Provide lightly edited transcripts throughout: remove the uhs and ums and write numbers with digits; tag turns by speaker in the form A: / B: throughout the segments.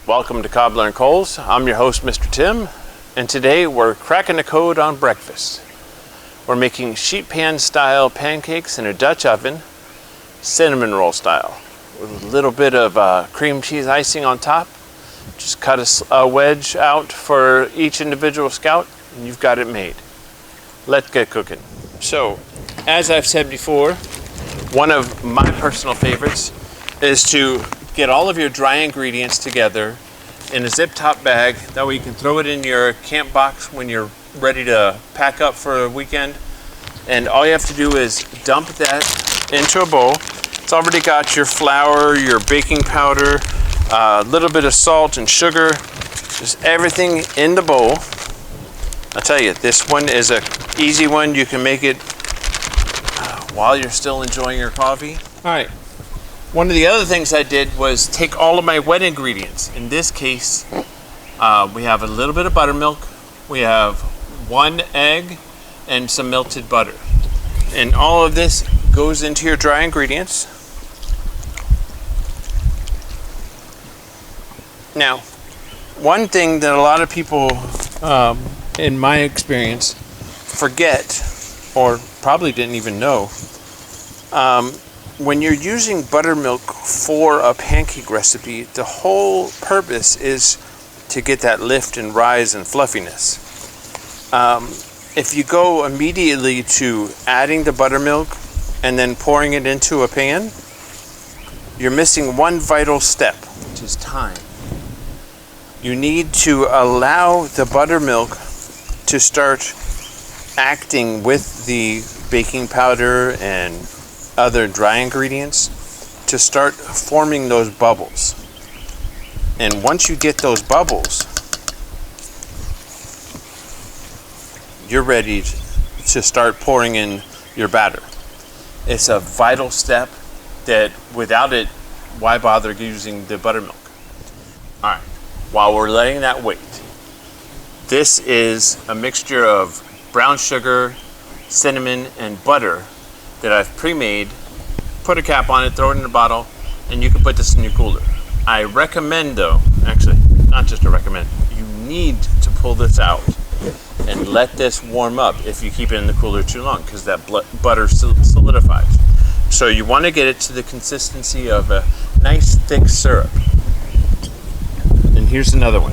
A: Welcome to Cobbler & Coles. I'm your host, Mr. Tim, and today we're cracking the code on breakfast. We're making sheet pan style pancakes in a Dutch oven, cinnamon roll style, with a little bit of cream cheese icing on top. Just cut a wedge out for each individual scout, and you've got it made. Let's get cooking. So, as I've said before, one of my personal favorites is to get all of your dry ingredients together in a zip top bag. That way you can throw it in your camp box when you're ready to pack up for a weekend. And all you have to do is dump that into a bowl. It's already got your flour, your baking powder, a little bit of salt and sugar, just everything in the bowl. I'll tell you, this one is an easy one. You can make it while you're still enjoying your coffee. All right. One of the other things I did was take all of my wet ingredients. In this case, we have a little bit of buttermilk, we have 1 egg, and some melted butter. And all of this goes into your dry ingredients. Now, one thing that a lot of people, in my experience, forget, or probably didn't even know, when you're using buttermilk for a pancake recipe, the whole purpose is to get that lift and rise and fluffiness. If you go immediately to adding the buttermilk and then pouring it into a pan, you're missing one vital step, which is time. You need to allow the buttermilk to start acting with the baking powder and other dry ingredients to start forming those bubbles. And once you get those bubbles, you're ready to start pouring in your batter. It's a vital step that without it, why bother using the buttermilk? All right, while we're letting that wait, this is a mixture of brown sugar, cinnamon, and butter that I've pre-made. Put a cap on it, throw it in a bottle, and you can put this in your cooler. I recommend though, actually, not just a recommend, you need to pull this out and let this warm up if you keep it in the cooler too long, because that butter solidifies. So you want to get it to the consistency of a nice thick syrup. And here's another one.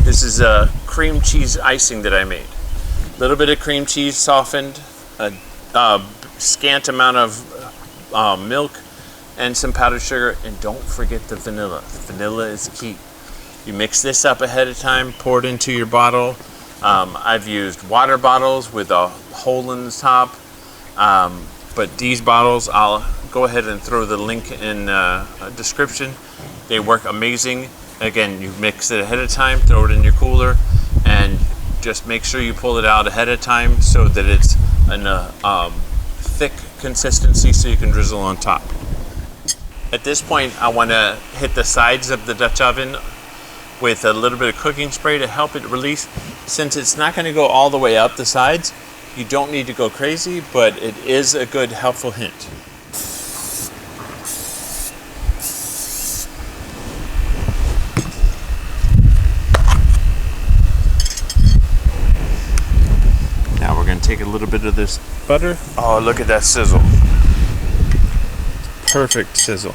A: This is a cream cheese icing that I made. A little bit of cream cheese softened, a scant amount of milk, and some powdered sugar, and don't forget the vanilla. The vanilla is key. You mix this up ahead of time, pour it into your bottle. I've used water bottles with a hole in the top, but these bottles, I'll go ahead and throw the link in a description. They work amazing. Again, you mix it ahead of time, throw it in your cooler, and just make sure you pull it out ahead of time so that it's in a thick consistency so you can drizzle on top. At this point, I want to hit the sides of the Dutch oven with a little bit of cooking spray to help it release. Since it's not going to go all the way up the sides, you don't need to go crazy, but it is a good helpful hint. Now we're going to take a little bit of this butter. Oh, look at that sizzle. Perfect sizzle.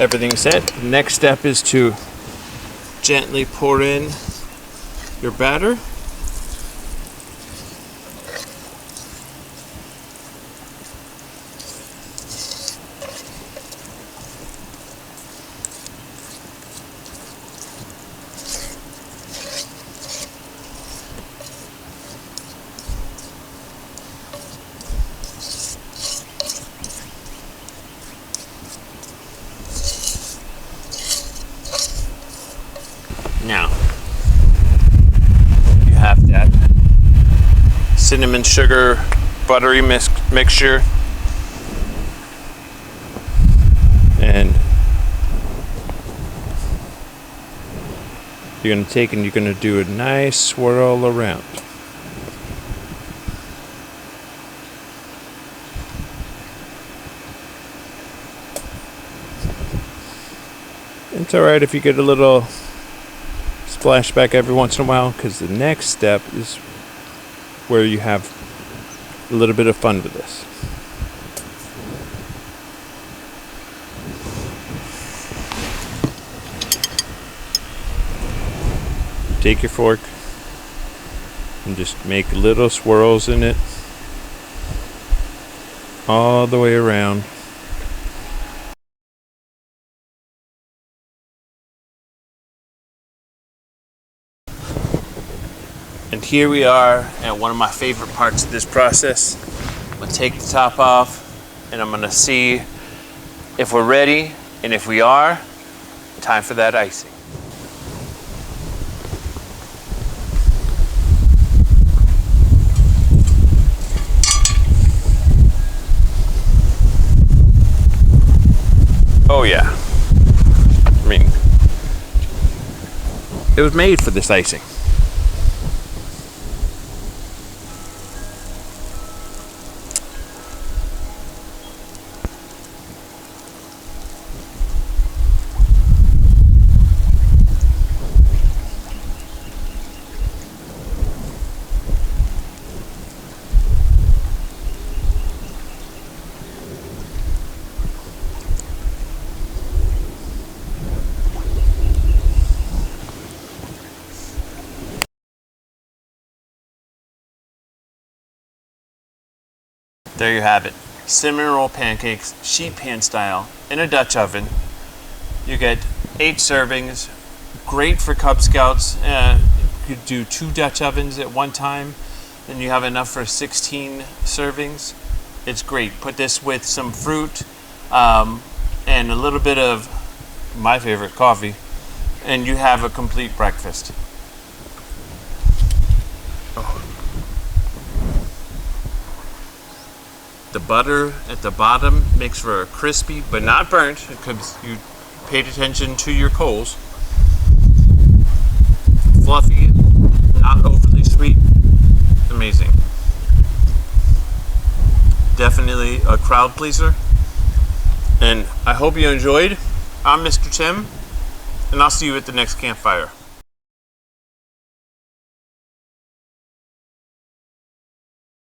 A: Everything's set. The next step is to gently pour in your batter. Now, you have that cinnamon sugar buttery mixture, and you're going to take and you're going to do a nice swirl around. It's alright if you get a little splashback every once in a while, because the next step is where you have a little bit of fun with this. Take your fork and just make little swirls in it all the way around. And here we are at one of my favorite parts of this process. I'm gonna take the top off and I'm gonna see if we're ready, and if we are, time for that icing. Oh yeah, I mean, it was made for this icing. There you have it. Cinnamon roll pancakes, sheet pan style, in a Dutch oven. You get 8 servings. Great for Cub Scouts. You could do 2 Dutch ovens at one time, then you have enough for 16 servings. It's great. Put this with some fruit and a little bit of my favorite, coffee, and you have a complete breakfast. The butter at the bottom makes for a crispy but not burnt, because you paid attention to your coals. Fluffy, not overly sweet. Amazing. Definitely a crowd pleaser. And I hope you enjoyed. I'm Mr. Tim, and I'll see you at the next campfire.